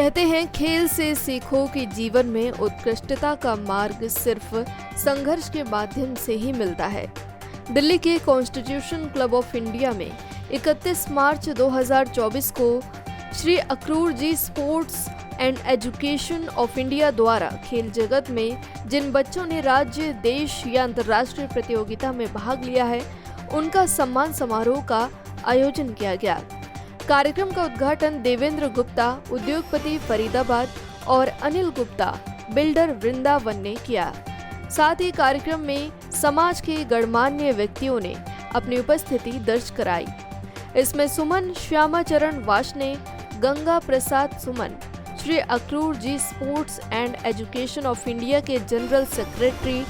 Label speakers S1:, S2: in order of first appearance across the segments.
S1: कहते हैं खेल से सीखो कि जीवन में उत्कृष्टता का मार्ग सिर्फ संघर्ष के माध्यम से ही मिलता है। दिल्ली के कॉन्स्टिट्यूशन क्लब ऑफ इंडिया में 31 मार्च 2024 को Shri Akrur ji sports and education of India द्वारा खेल जगत में जिन बच्चों ने राज्य, देश या अंतर्राष्ट्रीय प्रतियोगिता में भाग लिया है, उनका सम्मान समारोह का आयोजन किया गया। कार्यक्रम का उद्घाटन देवेंद्र गुप्ता, उद्योगपति फरीदाबाद, और अनिल गुप्ता, बिल्डर वृंदावन ने किया। साथ ही कार्यक्रम में समाज के गणमान्य व्यक्तियों ने अपनी उपस्थिति दर्ज कराई। इसमें Suman Shyamacharan Washne, Ganga Prasad Suman, Shri Akrur ji sports and education of India के जनरल सेक्रेटरी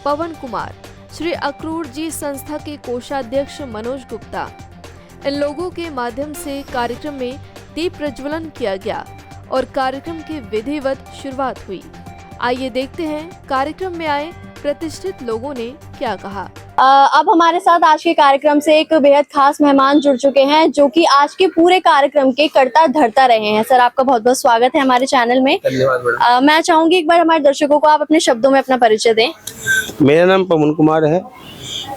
S1: पवन कुमार, श्री अक्रूर जी संस्था के कोषाध्यक्ष मनोज गुप्ता, इन लोगों के माध्यम से कार्यक्रम में दीप प्रज्वलन किया गया और कार्यक्रम की विधिवत शुरुआत हुई। आइए देखते हैं कार्यक्रम में आए प्रतिष्ठित लोगों ने क्या कहा।
S2: अब हमारे साथ आज के कार्यक्रम से एक बेहद खास मेहमान जुड़ चुके हैं, जो कि आज के पूरे कार्यक्रम के कर्ता धर्ता रहे हैं। सर, आपका बहुत बहुत स्वागत है हमारे चैनल में। धन्यवाद। मैं चाहूंगी एक बार हमारे दर्शकों को आप अपने शब्दों में अपना परिचय दें।
S3: मेरा नाम पवन कुमार है।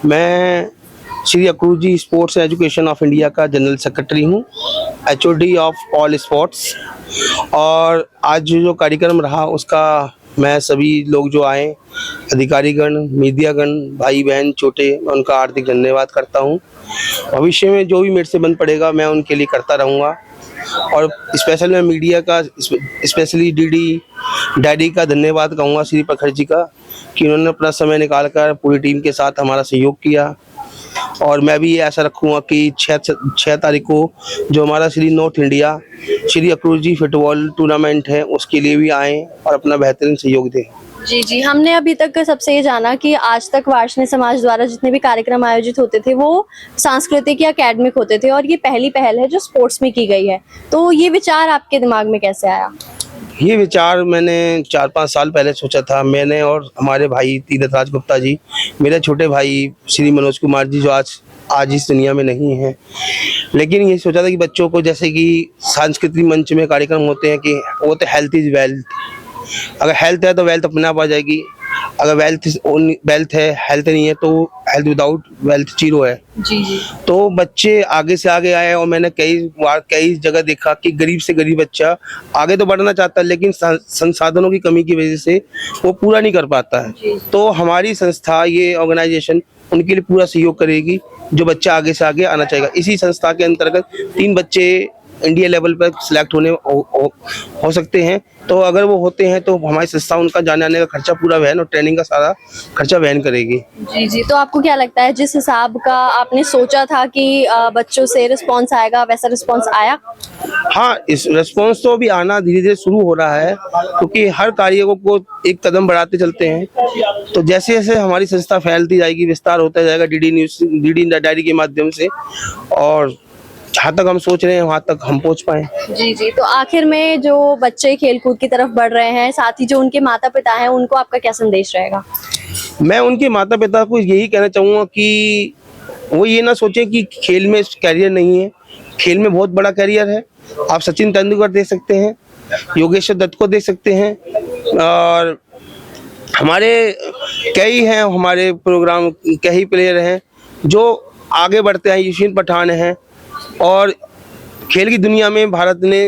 S3: मैं Shri Akrur ji sports education of India का जनरल सेक्रेटरी हूँ, HOD ऑफ ऑल स्पोर्ट्स। और आज जो कार्यक्रम रहा उसका मैं सभी लोग जो आए, अधिकारीगण, मीडियागण, भाई बहन छोटे, मैं उनका हार्दिक धन्यवाद करता हूँ। भविष्य में जो भी मेरे से बन पड़ेगा मैं उनके लिए करता रहूँगा। और स्पेशल मैं मीडिया का, स्पेशली डैडी का धन्यवाद कहूँगा, श्री प्रखर जी का, कि उन्होंने अपना समय निकाल कर पूरी टीम के साथ हमारा सहयोग किया। और मैं भी ये आशा रखूँगा कि 6 तारीख को जो हमारा श्री नॉर्थ इंडिया श्री अक्रूर जी फुटबॉल टूर्नामेंट है, उसके लिए भी आएँ और अपना बेहतरीन सहयोग दें।
S2: जी, हमने अभी तक सबसे ये जाना कि आज तक वार्ष्णेय समाज द्वारा जितने भी कार्यक्रम आयोजित होते थे वो सांस्कृतिक या एकेडमिक होते थे, और ये पहली पहल है जो स्पोर्ट्स में की गई है। तो ये विचार आपके दिमाग में कैसे आया?
S3: ये विचार मैंने 4-5 साल पहले सोचा था। मैंने और हमारे भाई तीरथराज गुप्ता जी, मेरे छोटे भाई श्री मनोज कुमार जी, जो आज इस दुनिया में नहीं है, लेकिन ये सोचा था कि बच्चों को, जैसे कि सांस्कृतिक मंच में कार्यक्रम होते हैं कि वो तो हेल्थ इज वेल्थ, अगर हेल्थ है तो वेल्थ अपने आप आ जाएगी, अगर वेल्थ है, हेल्थ नहीं है तो हेल्थ विदाउट वेल्थ जीरो है। जी। तो बच्चे आगे से आगे आए और मैंने कई जगह देखा कि गरीब से गरीब बच्चा आगे तो बढ़ना चाहता है, लेकिन संसाधनों की कमी की वजह से वो पूरा नहीं कर पाता है। तो हमारी संस्था, ये ऑर्गेनाइजेशन उनके लिए पूरा सहयोग करेगी, जो बच्चा आगे से आगे आना चाहेगा। इसी संस्था के अंतर्गत 3 बच्चे इंडिया लेवल पर सिलेक्ट होने हो सकते हैं। तो अगर वो होते हैं तो हमारी संस्था उनका जाने आने का खर्चा पूरा वहन और ट्रेनिंग का सारा खर्चा वहन करेगी। जी।
S2: तो आपको क्या लगता है, जिस हिसाब का आपने सोचा था कि बच्चों से रिस्पांस आएगा, वैसा रिस्पांस आया?
S3: हाँ, इस रिस्पांस तो अभी आना धीरे धीरे शुरू हो रहा है, क्योंकि हर कार्य को एक कदम बढ़ाते चलते हैं। तो जैसे जैसे हमारी संस्था फैलती जाएगी, विस्तार होता जाएगा DD न्यूज़, DD डायरी के माध्यम से, और जहाँ तक हम सोच रहे हैं वहाँ तक हम पहुँच पाए।
S2: जी। तो आखिर में जो बच्चे खेलकूद की तरफ बढ़ रहे हैं, साथ ही जो उनके माता पिता हैं, उनको आपका क्या संदेश रहेगा?
S3: मैं उनके माता पिता को यही कहना चाहूँगा कि वो ये ना सोचें कि खेल में कैरियर नहीं है। खेल में बहुत बड़ा कैरियर है। आप सचिन तेंदुलकर देख सकते हैं, योगेश्वर दत्त को देख सकते हैं, और हमारे कई हैं, हमारे प्रोग्राम कई प्लेयर हैं जो आगे बढ़ते हैं। युशिन पठान हैं। और खेल की दुनिया में भारत ने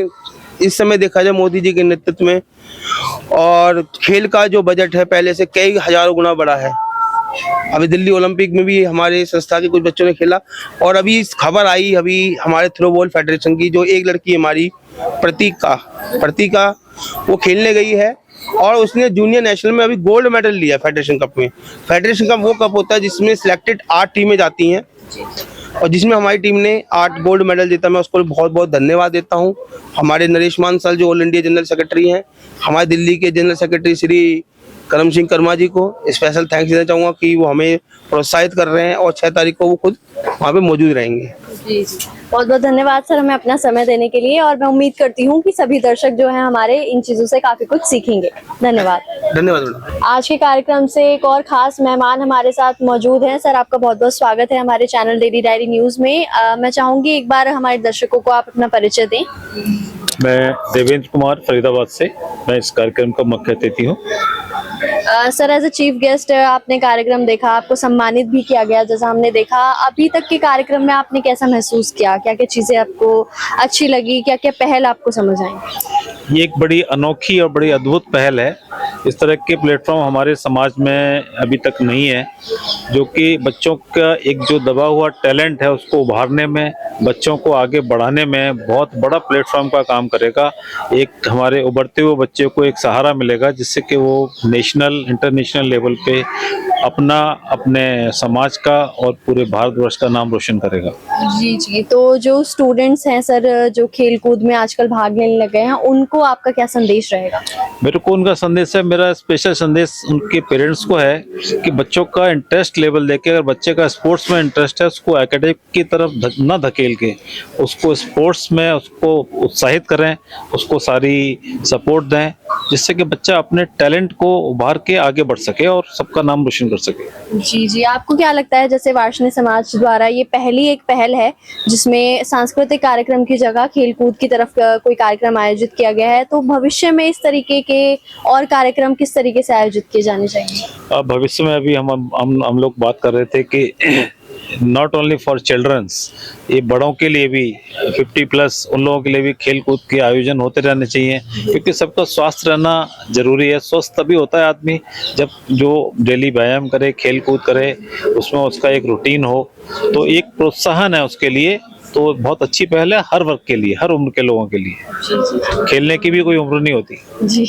S3: इस समय देखा जाए मोदी जी के नेतृत्व में, और खेल का जो बजट है पहले से कई हजारों गुना बढ़ा है। अभी दिल्ली ओलंपिक में भी हमारे संस्था के कुछ बच्चों ने खेला, और अभी खबर आई अभी हमारे थ्रोबॉल फेडरेशन की, जो एक लड़की हमारी प्रतीका वो खेलने गई है, और उसने जूनियर नेशनल में अभी गोल्ड मेडल लिया फेडरेशन कप में। फेडरेशन कप वो कप होता है जिसमें सिलेक्टेड 8 टीमें जाती हैं, और जिसमें हमारी टीम ने 8 गोल्ड मेडल जीता। मैं उसको बहुत बहुत धन्यवाद देता हूं। हमारे नरेश मानसल, जो ऑल इंडिया जनरल सेक्रेटरी हैं, हमारे दिल्ली के जनरल सेक्रेटरी श्री करम सिंह कर्मा जी को स्पेशल थैंक्स देना चाहूँगा कि वो हमें प्रोत्साहित कर रहे हैं, और 6 तारीख को वो खुद वहाँ पे मौजूद रहेंगे।
S2: जी। बहुत बहुत धन्यवाद सर, हमें अपना समय देने के लिए, और मैं उम्मीद करती हूँ कि सभी दर्शक जो हैं हमारे इन चीजों से काफी कुछ सीखेंगे। धन्यवाद।
S3: धन्यवाद।
S2: आज के कार्यक्रम से एक और खास मेहमान हमारे साथ मौजूद हैं। सर, आपका बहुत बहुत स्वागत है हमारे चैनल डेली डायरी न्यूज में। मैं चाहूंगी एक बार हमारे दर्शकों को आप अपना परिचय दें।
S4: मैं देवेंद्र कुमार फरीदाबाद से, मैं इस कार्यक्रम का मुख्य अतिथि हूँ।
S2: Sir as a chief guest आपने कार्यक्रम देखा, आपको सम्मानित भी किया गया जैसा हमने देखा। अभी तक के कार्यक्रम में आपने कैसा महसूस किया, क्या क्या चीजें आपको अच्छी लगी, क्या क्या पहल आपको समझ आई?
S4: ये एक बड़ी अनोखी और बड़ी अद्भुत पहल है। इस तरह के प्लेटफॉर्म हमारे समाज में अभी तक नहीं है, जो कि बच्चों का एक जो दबा हुआ टैलेंट है उसको उभारने में, बच्चों को आगे बढ़ाने में बहुत बड़ा प्लेटफॉर्म का काम करेगा। एक हमारे उभरते हुए बच्चे को एक सहारा मिलेगा, जिससे कि वो नेशनल इंटरनेशनल लेवल पे अपने समाज का और पूरे भारतवर्ष का नाम रोशन करेगा।
S2: जी जी, तो जो स्टूडेंट्स हैं सर, जो खेल कूद में आजकल भाग लेने लगे हैं, उनको आपका क्या संदेश रहेगा?
S4: मेरे को उनका संदेश है, मेरा स्पेशल संदेश उनके पेरेंट्स को है कि बच्चों का इंटरेस्ट लेवल देके, अगर बच्चे का स्पोर्ट्स में इंटरेस्ट है उसको एकेडमिक की तरफ न धकेल के उसको स्पोर्ट्स में उसको उत्साहित करें, उसको सारी सपोर्ट दें, जिससे कि बच्चा अपने टैलेंट को उभार के आगे बढ़ सके और सबका नाम रोशन कर सके।
S2: जी जी, आपको क्या लगता है, जैसे वार्षिक समाज द्वारा ये पहली एक पहल है जिसमें सांस्कृतिक कार्यक्रम की जगह खेलकूद की तरफ कोई कार्यक्रम आयोजित किया गया है, तो भविष्य में इस तरीके के और कार्यक्रम किस तरीके से आयोजित किए जाने चाहिए?
S4: भविष्य में अभी हम लोग बात कर रहे थे कि नॉट ओनली फॉर चिल्ड्रंस, ये बड़ों के लिए भी 50+ उन लोगों के लिए भी खेल कूद के आयोजन होते रहने चाहिए, क्योंकि सबका स्वास्थ्य रहना जरूरी है। स्वस्थ तभी होता है आदमी जब जो डेली व्यायाम करे, खेल कूद करे, उसमें उसका एक रूटीन हो, तो एक प्रोत्साहन है उसके लिए। तो बहुत अच्छी पहल है हर वर्ग के लिए, हर उम्र के लोगों के लिए। खेलने की भी कोई उम्र नहीं होती।
S2: जी,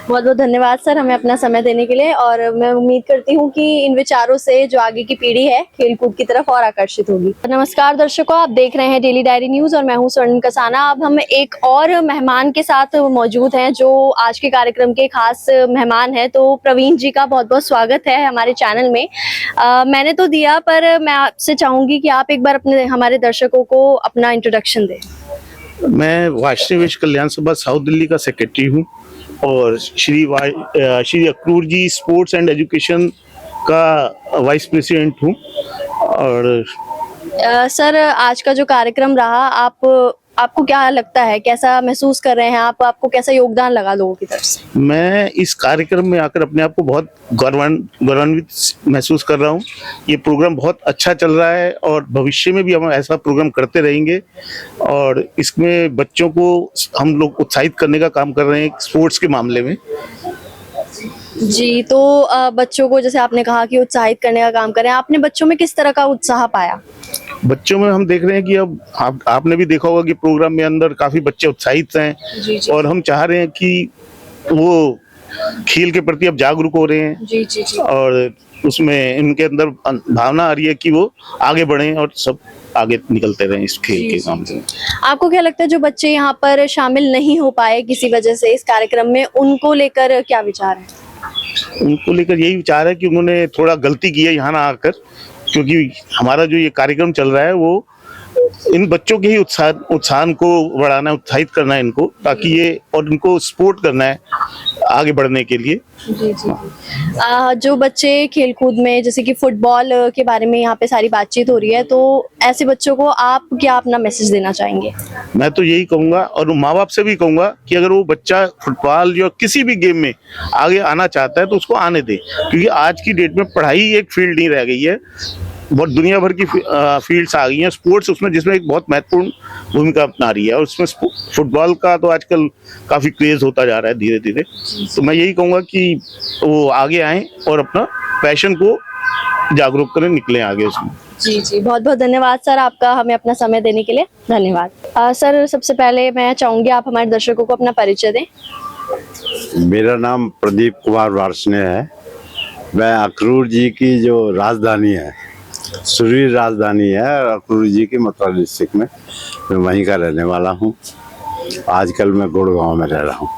S2: बहुत बहुत धन्यवाद सर हमें अपना समय देने के लिए, और मैं उम्मीद करती हूँ कि इन विचारों से जो आगे की पीढ़ी है खेलकूद की तरफ और आकर्षित होगी। नमस्कार दर्शकों, आप देख रहे हैं डेली डायरी न्यूज और मैं हूँ स्वर्णिम कसाना। अब हम एक और मेहमान के साथ मौजूद हैं जो आज के कार्यक्रम के खास मेहमान हैं। तो प्रवीण जी का बहुत बहुत स्वागत है हमारे चैनल में। मैंने तो दिया, पर मैं आपसे चाहूंगी कि आप एक बार अपने हमारे दर्शकों को अपना इंट्रोडक्शन दें।
S5: मैं वाष्णव विश्व कल्याण सभा साउथ दिल्ली का सेक्रेटरी हूँ और Shri Akrur ji sports and education का वाइस प्रेसिडेंट हूँ। और
S2: सर आज का जो कार्यक्रम रहा, आपको क्या लगता है, कैसा महसूस कर रहे हैं आप? आपको कैसा योगदान लगा लोगों की तरफ से?
S5: मैं इस कार्यक्रम में आकर अपने आप को बहुत गौरवान्वित महसूस कर रहा हूँ। ये प्रोग्राम बहुत अच्छा चल रहा है और भविष्य में भी हम ऐसा प्रोग्राम करते रहेंगे, और इसमें बच्चों को हम लोग उत्साहित करने का काम कर रहे हैं स्पोर्ट्स के मामले में।
S2: जी, तो बच्चों को जैसे आपने कहा कि उत्साहित करने का काम करें, आपने बच्चों में किस तरह का उत्साह पाया?
S5: बच्चों में हम देख रहे हैं कि अब आपने भी देखा होगा कि प्रोग्राम में अंदर काफी बच्चे उत्साहित हैं।
S2: जी, जी।
S5: और हम चाह रहे हैं कि वो खेल के प्रति अब जागरूक हो रहे हैं।
S2: जी जी जी।
S5: और उसमें इनके अंदर भावना आ रही है कि वो आगे बढ़ें और सब आगे निकलते रहें इस खेल के काम से।
S2: आपको क्या लगता है जो बच्चे यहाँ पर शामिल नहीं हो पाए किसी वजह से इस कार्यक्रम में, उनको लेकर क्या विचार है?
S5: उनको लेकर यही विचार है कि उन्होंने थोड़ा गलती की है यहाँ ना आकर, क्योंकि हमारा जो ये कार्यक्रम चल रहा है वो इन बच्चों के ही उत्साह को बढ़ाना, उत्साहित करना है इनको, ताकि ये और इनको सपोर्ट करना है आगे बढ़ने के लिए।
S2: जी जी। जो बच्चे खेलकूद में, जैसे कि फुटबॉल के बारे में यहाँ पे सारी बातचीत हो रही है, तो ऐसे बच्चों को आप क्या अपना मैसेज देना चाहेंगे?
S5: मैं तो यही कहूंगा और माँ बाप से भी कहूंगा कि अगर वो बच्चा फुटबॉल या किसी भी गेम में आगे आना चाहता है तो उसको आने दे, क्योंकि आज की डेट में पढ़ाई एक फील्ड नहीं रह गई है, बहुत दुनिया भर की फील्ड्स आ गई हैं स्पोर्ट्स उसमें, जिसमें एक बहुत महत्वपूर्ण भूमिका अपना रही है। और उसमें फुटबॉल का तो आजकल काफी क्रेज होता जा रहा है धीरे धीरे। तो मैं यही कहूंगा कि वो आगे आएं और अपना पैशन को जागरूक करें, निकलें आगे उसमें।
S2: जी जी, बहुत बहुत धन्यवाद सर आपका हमें अपना समय देने के लिए। धन्यवाद। सर सबसे पहले मैं चाहूंगी आप हमारे दर्शकों को अपना परिचय दें।
S6: मेरा नाम प्रदीप कुमार वार्ष्णेय है। मैं अक्रूर जी की जो राजधानी है, सूर्य राजधानी है अक्रूर जी की मथुरा डिस्ट्रिक्ट में, मैं वहीं का रहने वाला हूँ। आजकल मैं गुड़गांव में रह रहा हूँ।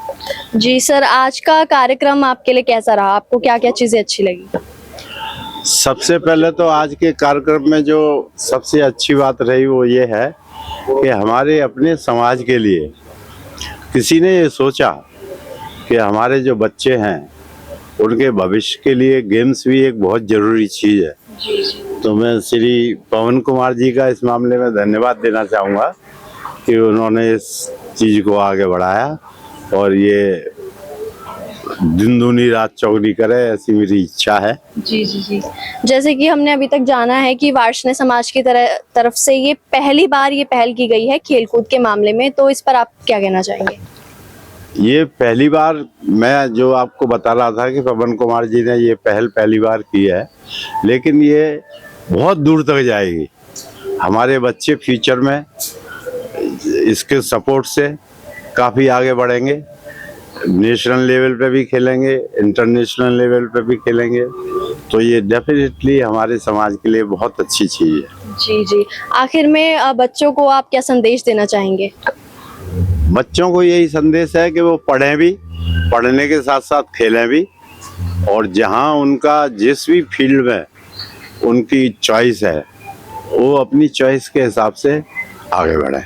S2: जी सर, आज का कार्यक्रम आपके लिए कैसा रहा? आपको क्या क्या चीजें अच्छी लगी?
S6: सबसे पहले तो आज के कार्यक्रम में जो सबसे अच्छी बात रही वो ये है कि हमारे अपने समाज के लिए किसी ने ये सोचा कि हमारे जो बच्चे हैं उनके भविष्य के लिए गेम्स भी एक बहुत जरूरी चीज़ है। तो मैं श्री पवन कुमार जी का इस मामले में धन्यवाद देना चाहूँगा कि उन्होंने इस चीज को आगे बढ़ाया और ये दिन दूनी रात चौगनी करे, ऐसी मेरी इच्छा है।
S2: जी जी जी। जैसे कि हमने अभी तक जाना है कि वार्ष्णेय समाज की तरफ से ये पहली बार ये पहल की गई है खेलकूद के मामले में, तो इस पर आप क्या कहना चाहेंगे?
S6: ये पहली बार, मैं जो आपको बता रहा था कि पवन कुमार जी ने ये पहल पहली बार की है, लेकिन ये बहुत दूर तक जाएगी। हमारे बच्चे फ्यूचर में इसके सपोर्ट से काफ़ी आगे बढ़ेंगे, नेशनल लेवल पे भी खेलेंगे, इंटरनेशनल लेवल पे भी खेलेंगे, तो ये डेफिनेटली हमारे समाज के लिए बहुत अच्छी चीज़ है।
S2: जी जी। आखिर में बच्चों को आप क्या संदेश देना चाहेंगे?
S6: बच्चों को यही संदेश है कि वो पढ़ें भी, पढ़ने के साथ साथ खेलें भी, और जहाँ उनका जिस भी फील्ड में उनकी चॉइस है वो अपनी चॉइस के हिसाब से आगे बढ़ें।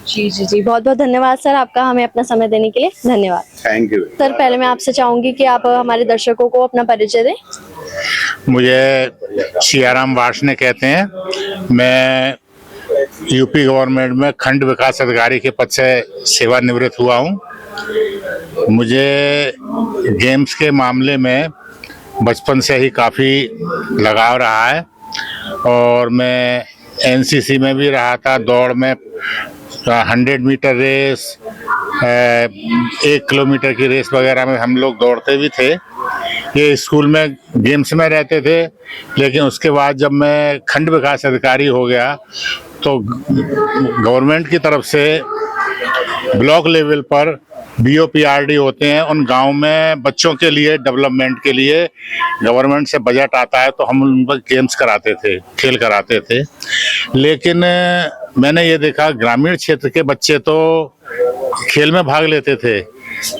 S2: जी जी जी। बहुत बहुत धन्यवाद सर आपका, हमें अपना समय देने के लिए धन्यवाद।
S6: थैंक यू
S2: सर, पहले मैं आपसे चाहूंगी कि आप हमारे दर्शकों को अपना परिचय दें।
S7: मुझे सियाराम वार्ष्णेय कहते हैं। मैं यूपी गवर्नमेंट में खंड विकास अधिकारी के पद से सेवानिवृत्त हुआ हूँ। मुझे गेम्स के मामले में बचपन से ही काफ़ी लगाव रहा है और मैं एनसीसी में भी रहा था। दौड़ में 100 मीटर रेस, 1 किलोमीटर की रेस वगैरह में हम लोग दौड़ते भी थे। ये स्कूल में गेम्स में रहते थे, लेकिन उसके बाद जब मैं खंड विकास अधिकारी हो गया तो गवर्नमेंट की तरफ से ब्लॉक लेवल पर BOPRD होते हैं, उन गांव में बच्चों के लिए डेवलपमेंट के लिए गवर्नमेंट से बजट आता है, तो हम उन पर गेम्स कराते थे, खेल कराते थे। लेकिन मैंने ये देखा ग्रामीण क्षेत्र के बच्चे तो खेल में भाग लेते थे,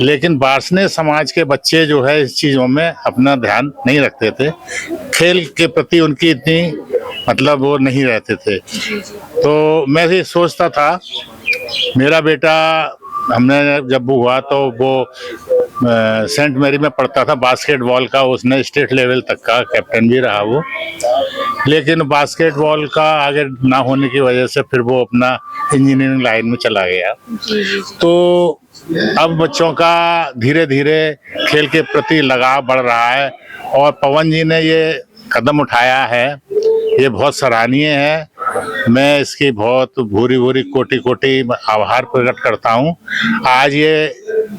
S7: लेकिन वार्ष्णेय समाज के बच्चे जो है इस चीज़ों में अपना ध्यान नहीं रखते थे। खेल के प्रति उनकी इतनी मतलब वो नहीं रहते थे। तो मैं ये सोचता था, मेरा बेटा हमने जब हुआ तो वो सेंट मैरी में पढ़ता था, बास्केटबॉल का उसने स्टेट लेवल तक का कैप्टन भी रहा वो, लेकिन बास्केटबॉल का आगे ना होने की वजह से फिर वो अपना इंजीनियरिंग लाइन में चला गया। तो अब बच्चों का धीरे धीरे खेल के प्रति लगाव बढ़ रहा है और पवन जी ने ये कदम उठाया है, ये बहुत सराहनीय है। मैं इसकी बहुत भूरी भूरी कोटि कोटि आभार प्रकट करता हूँ। आज ये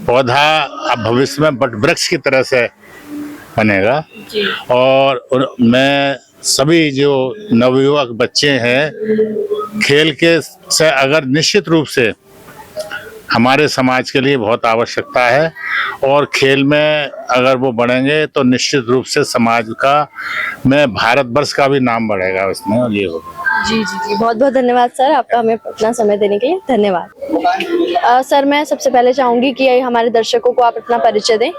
S7: पौधा अब भविष्य में बट वृक्ष की तरह से बनेगा और मैं सभी जो नवयुवक बच्चे हैं खेल के से अगर निश्चित रूप से हमारे समाज के लिए बहुत आवश्यकता है और खेल में अगर वो बढ़ेंगे तो निश्चित रूप से समाज का में भारतवर्ष का भी नाम बढ़ेगा उसमें, ये होगा।
S2: जी जी जी। बहुत बहुत धन्यवाद सर आपका, हमें अपना समय देने के लिए धन्यवाद। सर, मैं सबसे पहले चाहूंगी कि हमारे दर्शकों को आप अपना परिचय दें।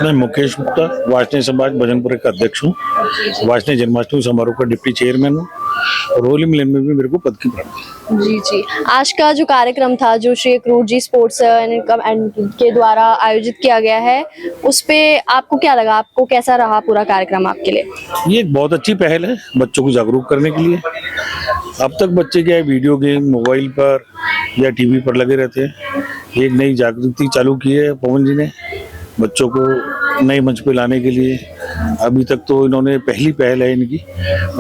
S8: मैं मुकेश गुप्ता, वार्ष्णेय समाज भजनपुर का अध्यक्ष हूँ, वार्ष्णेय जन्माष्टमी समारोह का डिप्टी चेयरमैन हूँ और होली मिलन में भी मेरे को पद की प्राप्ति।
S2: जी जी। आज का जो कार्यक्रम था जो श्री क्रूर जी स्पोर्ट्स के द्वारा आयोजित किया गया है, उस पे आपको क्या लगा, आपको कैसा रहा पूरा कार्यक्रम आपके लिए?
S8: ये एक बहुत अच्छी पहल है बच्चों को जागरूक करने के लिए। अब तक बच्चे क्या है, वीडियो गेम मोबाइल पर या टीवी पर लगे रहते हैं। एक नई जागृति चालू की है पवन जी ने बच्चों को नए मंच पे लाने के लिए। अभी तक तो इन्होंने पहली पहल है इनकी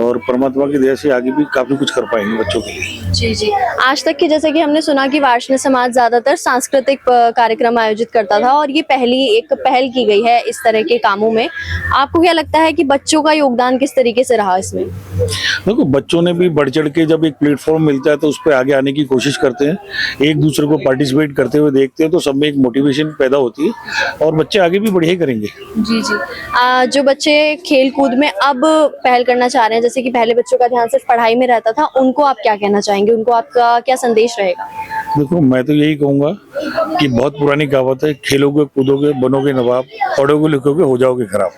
S8: और परमात्मा की दया से आगे भी काफी कुछ कर पाएंगे बच्चों के लिए।
S2: जी जी। आज तक की जैसे कि हमने सुना कि वार्ष्णेय समाज ज्यादातर सांस्कृतिक कार्यक्रम आयोजित करता था और ये एक पहल की गई है इस तरह के कामों में। आपको क्या लगता है कि बच्चों का योगदान किस तरीके से रहा इसमें?
S8: देखो, बच्चों ने भी बढ़ चढ़ के जब एक प्लेटफॉर्म मिलता है तो उस पर आगे आने की कोशिश करते हैं, एक दूसरे को पार्टिसिपेट करते हुए देखते हैं तो सब में एक मोटिवेशन पैदा होती है और बच्चे आगे भी बढ़िया करेंगे।
S2: जी जी। जो बच्चे खेल कूद में अब पहल करना चाह रहे हैं, जैसे कि पहले बच्चों का ध्यान सिर्फ पढ़ाई में रहता था, उनको आप क्या कहना चाहेंगे, उनको आपका क्या संदेश रहेगा?
S8: देखो, मैं तो यही कहूंगा कि बहुत पुरानी कहावत है, खेलोगे कूदोगे बनोगे नवाब, पढ़ोगे लिखोगे हो जाओगे खराब।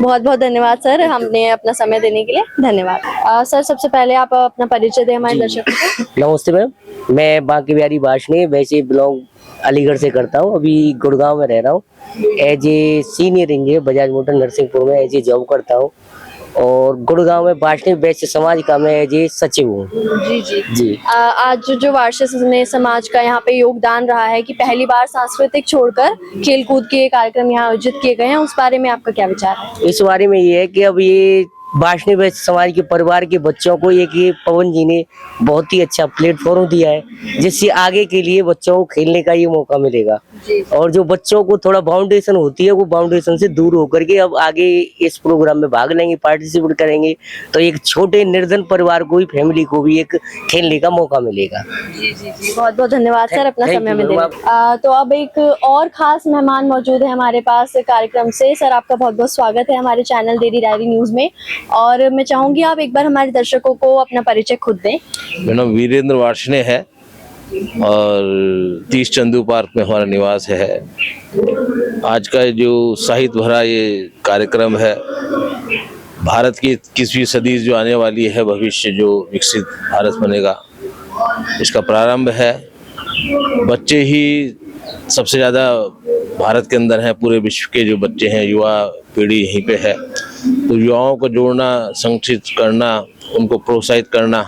S2: बहुत बहुत धन्यवाद सर, हमने अपना समय देने के लिए धन्यवाद। सर, सबसे पहले आप अपना परिचय दें हमारे दर्शकों को।
S9: नमस्ते मैम, मैं बांकी बिहारी वार्ष्णेय वैसे बिलोंग अलीगढ़ से करता हूँ, अभी गुड़गांव में रह रहा हूँ। As a senior engineer Bajaj motor Narsinghpur में एज ए जॉब करता हूँ। और गुड़गांव में वार्षिक वैश्य समाज का मैं जी सचिव हूँ।
S2: जी जी
S9: जी
S2: आज जो वार्षिक समाज का यहाँ पे योगदान रहा है कि पहली बार सांस्कृतिक छोड़कर खेल कूद के कार्यक्रम यहाँ आयोजित किए गए हैं, उस बारे में आपका क्या विचार है?
S9: इस बारे में ये है कि अब ये वार्षिक वैश्य समाज के परिवार के बच्चों को एक ये पवन जी ने बहुत ही अच्छा प्लेटफॉर्म दिया है, जिससे आगे के लिए बच्चों को खेलने का ये मौका मिलेगा। और जो बच्चों को थोड़ा बाउंडेशन होती है वो बाउंडेशन से दूर होकर के अब आगे इस प्रोग्राम में भाग लेंगे, पार्टिसिपेट करेंगे, तो एक छोटे निर्धन परिवार को भी, फैमिली को भी एक खेलने का मौका मिलेगा।
S2: जी जी जी, बहुत बहुत धन्यवाद सर अपना
S9: Thank
S2: समय
S9: you,
S2: में
S9: मैम।
S2: देने। तो अब एक और खास मेहमान मौजूद है हमारे पास कार्यक्रम से। सर आपका बहुत बहुत स्वागत है हमारे चैनल डेली डायरी न्यूज में, और मैं चाहूंगी आप एक बार हमारे दर्शकों को अपना परिचय खुद दें।
S10: मेरा नाम वीरेंद्र वार्ष्णेय है और 30 चंदू पार्क में हमारा निवास है। आज का जो साहित्य भरा ये कार्यक्रम है, भारत की 21वीं सदी जो आने वाली है, भविष्य जो विकसित भारत बनेगा, इसका प्रारंभ है। बच्चे ही सबसे ज़्यादा भारत के अंदर हैं, पूरे विश्व के जो बच्चे हैं, युवा पीढ़ी यहीं पे है। तो युवाओं को जोड़ना, संगठित करना, उनको प्रोत्साहित करना,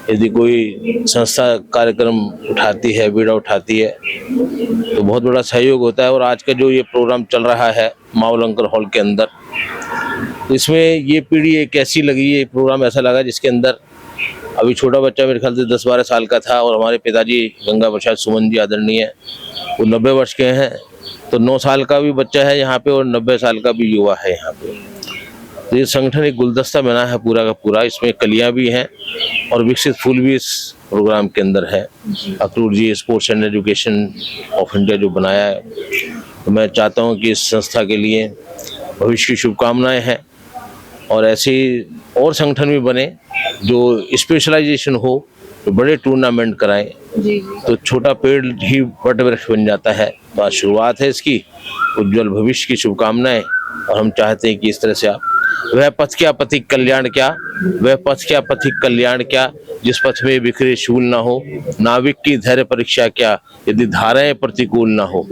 S10: यदि कोई संस्था कार्यक्रम उठाती है, बीड़ा उठाती है, तो बहुत बड़ा सहयोग होता है। और आज का जो ये प्रोग्राम चल रहा है मावलंकर हॉल के अंदर, तो इसमें ये पीढ़ी एक ऐसी लगी, ये प्रोग्राम ऐसा लगा जिसके अंदर अभी छोटा बच्चा मेरे ख्याल से 10-12 साल का था, और हमारे पिताजी गंगा प्रसाद सुमन जी आदरणीय, वो 90 वर्ष के हैं, तो 9 साल का भी बच्चा है यहाँ पे और 90 साल का भी युवा है यहाँ पे। तो ये संगठन एक गुलदस्ता बना है पूरा का पूरा, इसमें कलियां भी हैं और विकसित फूल भी इस प्रोग्राम के अंदर है। Akrur ji sports and education of India जो बनाया है, तो मैं चाहता हूँ कि इस संस्था के लिए भविष्य की शुभकामनाएं हैं, और ऐसे और संगठन भी बने जो स्पेशलाइजेशन हो, तो बड़े टूर्नामेंट कराएं, तो छोटा पेड़ ही वट वृक्ष बन जाता है। तो आज शुरुआत है इसकी, उज्जवल भविष्य की शुभकामनाएं, और हम चाहते हैं कि इस तरह से आप वह पथ क्या पथिक कल्याण क्या, वह पथ क्या पथिक कल्याण क्या, जिस पथ में बिखरे शूल ना हो, नाविक की धैर्य परीक्षा क्या, यदि धाराएं प्रतिकूल ना हो,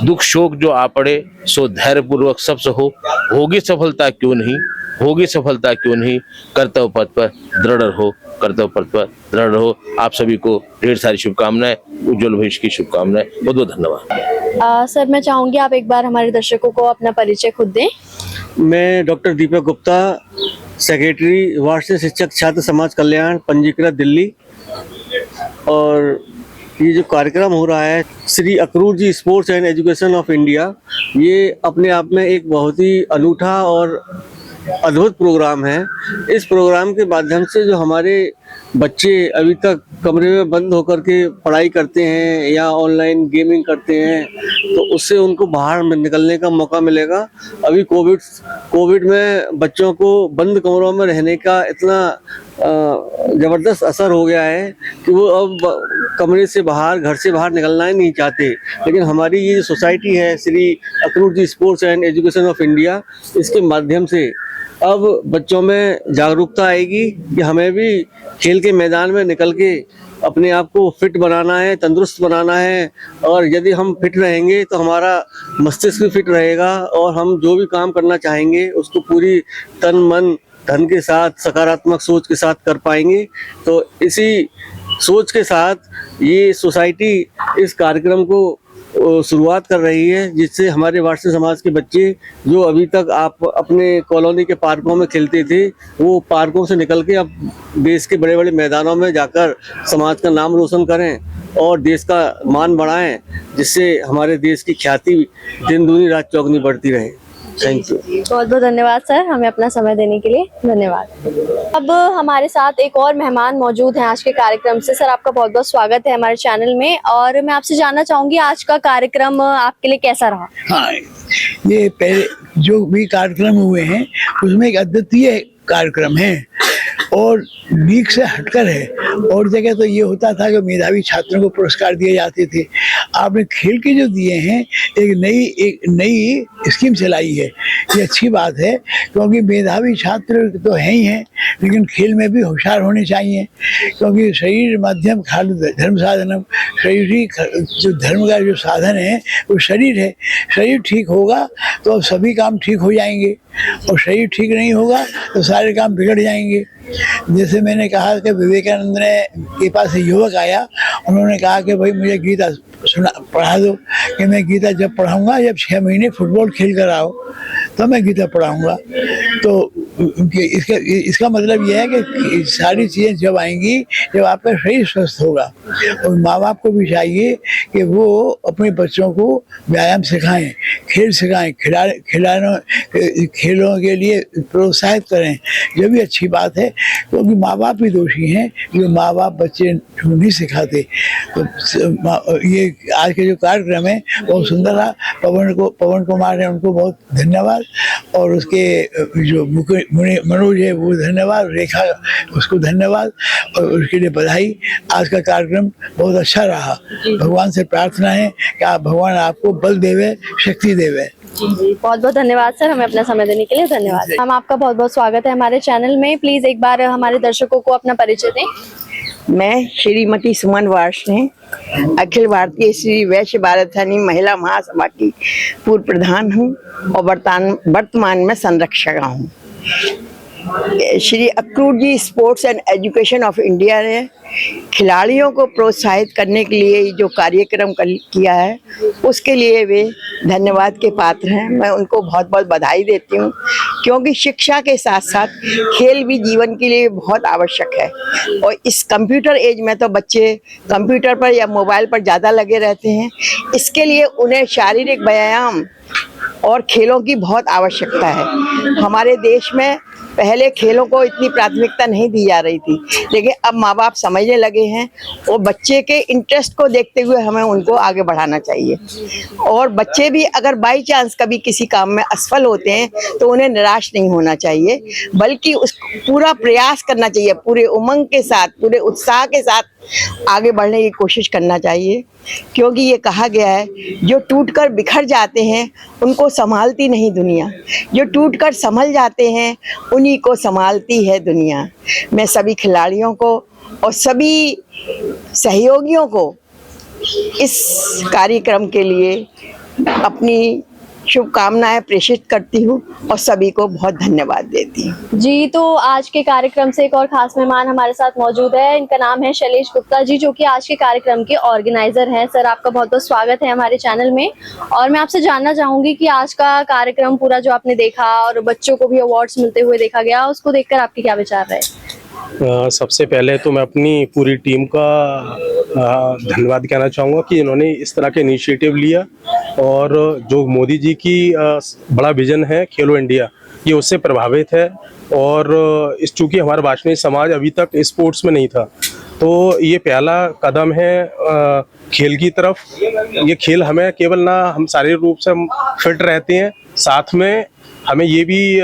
S10: दुख शोक जो आ पड़े सो धैर्य पूर्वक सब सहो, होगी सफलता क्यों नहीं, होगी सफलता क्यों नहीं, कर्तव्य पथ पर दृढ़ रहो, कर्तव्य पथ पर दृढ़ रहो। आप सभी को ढेर सारी शुभकामनाएं, उज्जवल भविष्य की शुभकामनाएं, बहुत बहुत धन्यवाद।
S2: सर मैं चाहूंगी आप एक बार हमारे दर्शकों को अपना परिचय खुद दें।
S11: मैं डॉक्टर दीपक गुप्ता, सेक्रेटरी वार्षिक शिक्षक छात्र समाज कल्याण, पंजीकृत दिल्ली। और ये जो कार्यक्रम हो रहा है Shri Akrur ji sports and education of India, ये अपने आप में एक बहुत ही अनूठा और अद्भुत प्रोग्राम है। इस प्रोग्राम के माध्यम से जो हमारे बच्चे अभी तक कमरे में बंद होकर के पढ़ाई करते हैं या ऑनलाइन गेमिंग करते हैं, तो उससे उनको बाहर निकलने का मौका मिलेगा। अभी कोविड में बच्चों को बंद कमरों में रहने का इतना ज़बरदस्त असर हो गया है कि वो अब कमरे से बाहर, घर से बाहर निकलना ही नहीं चाहते। लेकिन हमारी ये सोसाइटी है Shri Akrur ji sports and education of India, इसके माध्यम से अब बच्चों में जागरूकता आएगी कि हमें भी खेल के मैदान में निकल के अपने आप को फिट बनाना है, तंदुरुस्त बनाना है। और यदि हम फिट रहेंगे तो हमारा मस्तिष्क भी फिट रहेगा, और हम जो भी काम करना चाहेंगे उसको पूरी तन मन धन के साथ, सकारात्मक सोच के साथ कर पाएंगे। तो इसी सोच के साथ ये सोसाइटी इस कार्यक्रम को शुरुआत कर रही है, जिससे हमारे वार्षिक समाज के बच्चे जो अभी तक आप अपने कॉलोनी के पार्कों में खेलते थे, वो पार्कों से निकल के अब देश के बड़े बड़े मैदानों में जाकर समाज का नाम रोशन करें और देश का मान बढ़ाएं, जिससे हमारे देश की ख्याति दिन दूनी रात चौगुनी बढ़ती रहे। Thank you.
S2: बहुत बहुत धन्यवाद सर, हमें अपना समय देने के लिए धन्यवाद। अब हमारे साथ एक और मेहमान मौजूद हैं आज के कार्यक्रम से। सर आपका बहुत बहुत स्वागत है हमारे चैनल में, और मैं आपसे जानना चाहूंगी आज का कार्यक्रम आपके लिए कैसा रहा?
S12: हाँ, ये पहले जो भी कार्यक्रम हुए हैं उसमें एक अद्वितीय कार्यक्रम है और लीग से हटकर है। और जगह तो ये होता था कि मेधावी छात्रों को पुरस्कार दिए जाते थे, आपने खेल के जो दिए हैं एक नई स्कीम चलाई है। ये अच्छी बात है, क्योंकि मेधावी छात्र तो हैं ही हैं, लेकिन खेल में भी होशियार होने चाहिए, क्योंकि शरीर माध्यम खाल धर्म साधनम, शरीर ही जो धर्म का जो साधन है वो शरीर है। शरीर ठीक होगा तो अब सभी काम ठीक हो जाएंगे। और शरीर ठीक नहीं होगा तो सारे काम बिगड़ जाएंगे। जैसे मैंने कहा कि विवेकानंद ने के पास युवक आया, उन्होंने कहा कि भाई मुझे गीता पढ़ा दो, कि मैं गीता जब पढ़ाऊँगा जब 6 महीने फुटबॉल खेल कर आओ तो मैं गीता पढ़ाऊँगा। तो इसका मतलब यह है कि सारी चीज़ें जब आएंगी जब आपका शरीर स्वस्थ होगा। और माँ बाप को भी चाहिए कि वो अपने बच्चों को व्यायाम सिखाएं, खेल सिखाएं, खेलों के लिए प्रोत्साहित करें। ये भी अच्छी बात है, क्योंकि माँ बाप भी दोषी हैं जो माँ बाप बच्चे को नहीं सिखाते। तो ये आज के जो कार्यक्रम है बहुत सुंदर रहा। पवन कुमार है, उनको बहुत धन्यवाद, और उसके जो मनोज है वो धन्यवाद, रेखा उसको धन्यवाद और उसके लिए बधाई। आज का कार्यक्रम बहुत अच्छा रहा। भगवान से प्रार्थना है कि भगवान आपको बल देवे, शक्ति देवे।
S2: जी बहुत बहुत धन्यवाद सर, हमें अपना समय देने के लिए धन्यवाद। हम आपका बहुत बहुत स्वागत है हमारे चैनल में। प्लीज एक बार हमारे दर्शकों को अपना परिचय दें।
S13: मैं श्रीमती सुमन वार्ष्णेय, अखिल भारतीय श्री वैश्य भारतानी महिला महासभा की पूर्व प्रधान हूँ और वर्तमान में संरक्षक हूँ। Shri Akrur ji sports and education of India ने खिलाड़ियों को प्रोत्साहित करने के लिए जो कार्यक्रम किया है उसके लिए वे धन्यवाद के पात्र हैं। मैं उनको बहुत बहुत बधाई देती हूँ, क्योंकि शिक्षा के साथ साथ खेल भी जीवन के लिए बहुत आवश्यक है। और इस कंप्यूटर एज में तो बच्चे कंप्यूटर पर या मोबाइल पर ज़्यादा लगे रहते हैं, इसके लिए उन्हें शारीरिक व्यायाम और खेलों की बहुत आवश्यकता है। हमारे देश में पहले खेलों को इतनी प्राथमिकता नहीं दी जा रही थी, लेकिन अब माँ बाप समझने लगे हैं और बच्चे के इंटरेस्ट को देखते हुए हमें उनको आगे बढ़ाना चाहिए। और बच्चे भी अगर बाई चांस कभी किसी काम में असफल होते हैं तो उन्हें निराश नहीं होना चाहिए, बल्कि उस पूरा प्रयास करना चाहिए, पूरे उमंग के साथ, पूरे उत्साह के साथ आगे बढ़ने की कोशिश करना चाहिए। क्योंकि ये कहा गया है, जो टूटकर बिखर जाते हैं उनको संभालती नहीं दुनिया, जो टूटकर संभल जाते हैं उन्हीं को संभालती है दुनिया। मैं सभी खिलाड़ियों को और सभी सहयोगियों को इस कार्यक्रम के लिए अपनी शुभकामनाएं प्रेषित करती हूँ और सभी को बहुत धन्यवाद देती हूँ।
S2: जी तो आज के कार्यक्रम से एक और खास मेहमान हमारे साथ मौजूद है। इनका नाम है शैलेश गुप्ता जी, जो कि आज के कार्यक्रम के ऑर्गेनाइजर हैं। सर आपका बहुत बहुत स्वागत है हमारे चैनल में। और मैं आपसे जानना चाहूंगी कि आज का कार्यक्रम पूरा जो आपने देखा और बच्चों को भी अवार्ड्स मिलते हुए देखा गया, उसको देखकर आपके क्या विचार रहे?
S3: सबसे पहले तो मैं अपनी पूरी टीम का धन्यवाद कहना चाहूँगा कि इन्होंने इस तरह के इनिशिएटिव लिया, और जो मोदी जी की बड़ा विजन है खेलो इंडिया, ये उससे प्रभावित है। और इस चूँकि हमारा वाजपेयी समाज अभी तक स्पोर्ट्स में नहीं था, तो ये पहला कदम है खेल की तरफ। ये खेल हमें केवल ना हम शारीरिक रूप से हम फिट रहते हैं, साथ में हमें ये भी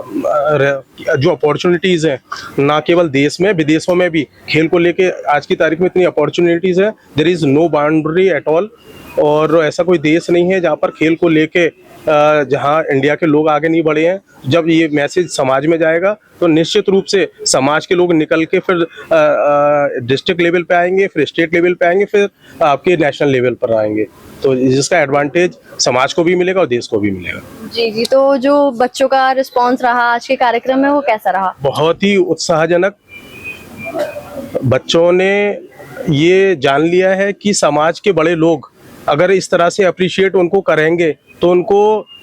S3: जो अपॉर्चुनिटीज़ हैं, ना केवल देश में विदेशों में भी खेल को लेके आज की तारीख में इतनी अपॉर्चुनिटीज़ है, there is no boundary at all. और ऐसा कोई देश नहीं है जहाँ पर खेल को लेके जहाँ इंडिया के लोग आगे नहीं बढ़े हैं। जब ये मैसेज समाज में जाएगा तो निश्चित रूप से समाज के लोग निकल के फिर डिस्ट्रिक्ट लेवल पे आएंगे, फिर स्टेट लेवल पे आएंगे, फिर आपके नेशनल लेवल पर आएंगे। तो जिसका एडवांटेज समाज को भी मिलेगा और देश को भी मिलेगा।
S2: जी जी तो जो बच्चों का रिस्पांस रहा आज के कार्यक्रम में, वो कैसा रहा?
S3: बहुत ही उत्साहजनक। बच्चों ने ये जान लिया है कि समाज के बड़े लोग अगर इस तरह से अप्रिशिएट उनको करेंगे तो उनको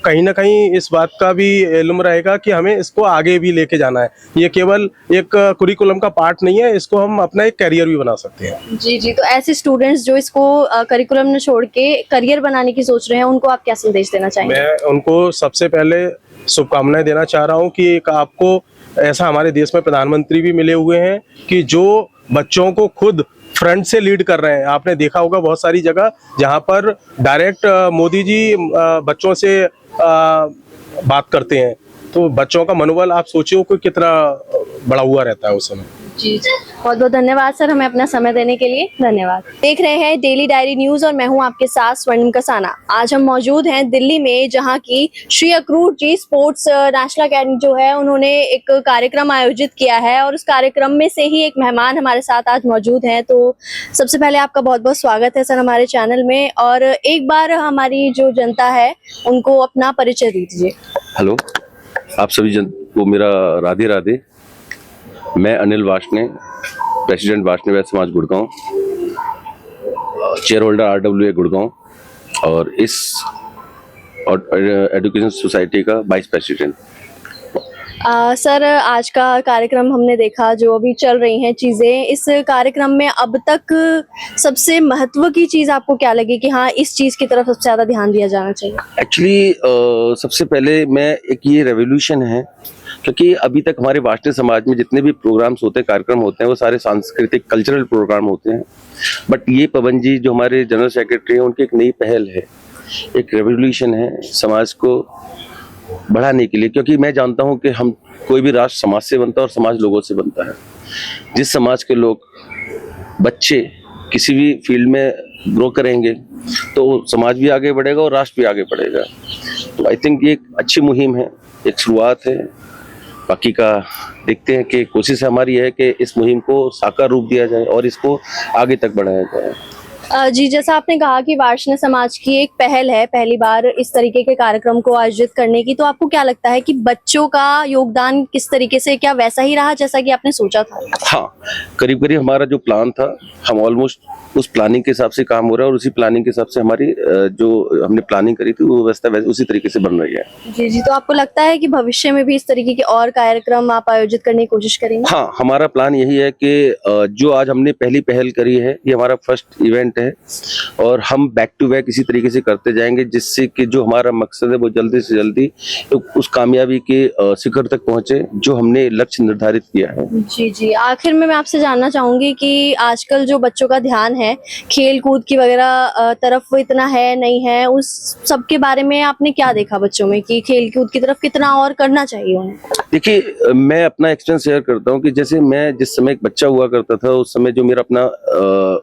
S3: कहीं ना कहीं इस बात का भी इल्म रहेगा कि हमें इसको आगे भी लेके जाना है। ये केवल एक कुरिकुलम का पार्ट नहीं है, इसको हम अपना एक करियर भी बना सकते हैं। जी
S2: जी तो ऐसे स्टूडेंट्स जो इसको करिकुलम में छोड़ के करियर बनाने की सोच रहे हैं, उनको आप क्या संदेश देना चाहेंगे?
S3: मैं उनको सबसे पहले शुभकामनाएं देना चाह रहा हूँ कि एक आपको ऐसा हमारे देश में प्रधानमंत्री भी मिले हुए हैं कि जो बच्चों को खुद फ्रंट से लीड कर रहे हैं। आपने देखा होगा बहुत सारी जगह जहां पर डायरेक्ट मोदी जी बच्चों से बात करते हैं, तो बच्चों का मनोबल आप सोचिए कि कितना बड़ा हुआ रहता है उस समय।
S2: जी बहुत बहुत धन्यवाद सर, हमें अपना समय देने के लिए। धन्यवाद। देख रहे हैं डेली डायरी न्यूज और मैं हूं आपके साथ स्वर्णिम कसाना। आज हम मौजूद हैं दिल्ली में, जहां की Shri Akrur ji sports national academy जो है उन्होंने एक कार्यक्रम आयोजित किया है और उस कार्यक्रम में से ही एक मेहमान हमारे साथ आज मौजूद हैं। तो सबसे पहले आपका बहुत बहुत स्वागत है सर हमारे चैनल में, और एक बार हमारी जो जनता है उनको अपना परिचय दीजिए।
S14: हेलो, आप सभी जन को मेरा राधे राधे। मैं अनिल वार्ष्णेय, प्रेसिडेंट वार्ष्णेय वैश्य समाज Gurgaon, chair holder RWA Gurgaon और इस एजुकेशन सोसाइटी का वाइस प्रेसिडेंट।
S2: सर आज का कार्यक्रम हमने देखा, जो अभी चल रही हैं चीजें, इस कार्यक्रम में अब तक सबसे महत्व की चीज आपको क्या लगी कि हाँ इस चीज की तरफ सबसे ज्यादा ध्यान दिया जाना चाहिए?
S14: एक्चुअली सबसे पहले मैं एक ये रेवोल्यूशन है, क्योंकि अभी तक हमारे वार्ष्णेय समाज में जितने भी प्रोग्राम्स होते हैं, कार्यक्रम होते हैं, वो सारे सांस्कृतिक कल्चरल प्रोग्राम होते हैं। बट ये पवन जी जो हमारे जनरल सेक्रेटरी हैं, उनकी एक नई पहल है, एक रेवोल्यूशन है समाज को बढ़ाने के लिए। क्योंकि मैं जानता हूं कि हम कोई भी राष्ट्र समाज से बनता है और समाज लोगों से बनता है। जिस समाज के लोग, बच्चे किसी भी फील्ड में ग्रो करेंगे तो समाज भी आगे बढ़ेगा और राष्ट्र भी आगे बढ़ेगा। तो आई थिंक ये एक अच्छी मुहिम है, एक शुरुआत है। बाकी का देखते हैं कि कोशिश हमारी है कि इस मुहिम को साकार रूप दिया जाए और इसको आगे तक बढ़ाया जाए।
S2: जी, जैसा आपने कहा कि वार्ष्णेय समाज की एक पहल है पहली बार इस तरीके के कार्यक्रम को आयोजित करने की, तो आपको क्या लगता है कि बच्चों का योगदान किस तरीके से, क्या वैसा ही रहा जैसा कि आपने सोचा था?
S14: हाँ, करीब करीब हमारा जो प्लान था, हम ऑलमोस्ट उस प्लानिंग के हिसाब से काम हो रहा है और उसी प्लानिंग के हिसाब से हमारी जो हमने प्लानिंग करी थी वो व्यवस्था उसी तरीके से बन रही है।
S2: जी जी, तो आपको लगता है कि भविष्य में भी इस तरीके के और कार्यक्रम आप आयोजित करने की कोशिश करेंगे?
S14: हाँ, हमारा प्लान यही है कि जो आज हमने पहली पहल करी है, ये हमारा फर्स्ट इवेंट है और हम बैक टू बैक इसी तरीके से करते जाएंगे, जिससे कि जो हमारा मकसद है वो जल्दी से जल्दी उस कामयाबी के शिखर तक पहुंचे जो हमने लक्ष्य निर्धारित किया है।
S2: जी जी, आखिर में मैं आपसे जानना चाहूंगी कि आजकल जो बच्चों का ध्यान है खेल कूद की वगैरह तरफ वो इतना है नहीं है, उस सब के बारे में आपने क्या देखा बच्चों में कि खेल कूद की तरफ कितना और करना चाहिए उन्हें?
S14: देखिए, मैं अपना एक्सपीरियंस शेयर करता हूँ कि जैसे मैं जिस समय एक बच्चा हुआ करता था, उस समय जो मेरा अपना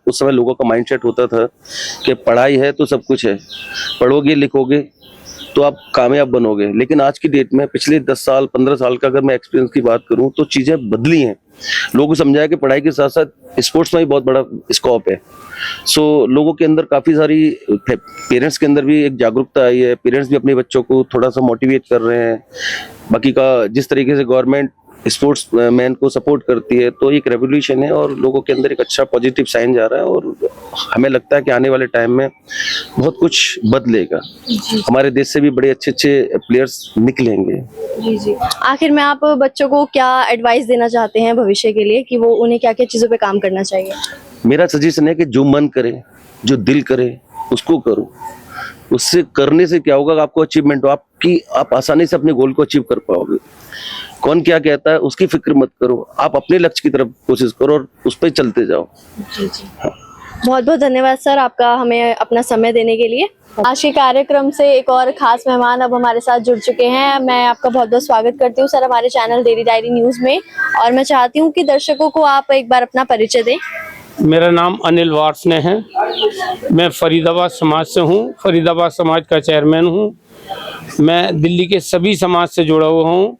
S14: उस समय लोगों का माइंडसेट होता था कि पढ़ाई है तो सब कुछ है, पढ़ोगे लिखोगे तो आप कामयाब बनोगे। लेकिन आज की डेट में पिछले 10 साल 15 साल का अगर मैं एक्सपीरियंस की बात करूं तो चीजें बदली हैं। लोगों को समझाया कि पढ़ाई के साथ साथ स्पोर्ट्स में भी बहुत बड़ा स्कोप है। सो लोगों के अंदर काफी सारी, पेरेंट्स के अंदर भी एक जागरूकता आई है, पेरेंट्स भी अपने बच्चों को थोड़ा सा मोटिवेट कर रहे हैं। बाकी का जिस तरीके से गवर्नमेंट स्पोर्ट्स मैन को सपोर्ट करती है, तो एक रेवोल्यूशन है और लोगों के अंदर एक अच्छा पॉजिटिव साइन जा रहा है और हमें लगता है कि आने वाले टाइम में बहुत कुछ बदलेगा। हमारे देश से भी बड़े अच्छे अच्छे प्लेयर्स निकलेंगे।
S2: जी जी, आखिर में आप बच्चों को क्या एडवाइस देना चाहते हैं भविष्य के लिए कि वो उन्हें क्या क्या चीजों पे काम करना चाहिए?
S14: मेरा सजेशन है कि जो मन करे, जो दिल करे उसको करो। उससे करने से क्या होगा, आपको अचीवमेंट हो, आप आसानी से अपने गोल को अचीव कर पाओगे। कौन क्या कहता है उसकी फिक्र मत करो, आप अपने लक्ष्य की तरफ कोशिश करो और उस पर चलते जाओ।
S2: जी जी, बहुत बहुत धन्यवाद सर आपका हमें अपना समय देने के लिए। आज के कार्यक्रम से एक और खास मेहमान अब हमारे साथ जुड़ चुके हैं। मैं आपका बहुत बहुत स्वागत करती हूँ सर हमारे चैनल डेली डायरी न्यूज में, और मैं चाहती हूँ कि दर्शकों को आप एक बार अपना परिचय दें।
S15: मेरा नाम अनिल वार्ष्णेय है, मैं फरीदाबाद समाज से हूँ, फरीदाबाद समाज का चेयरमैन हूँ। मैं दिल्ली के सभी समाज से जुड़ा हुआ हूँ,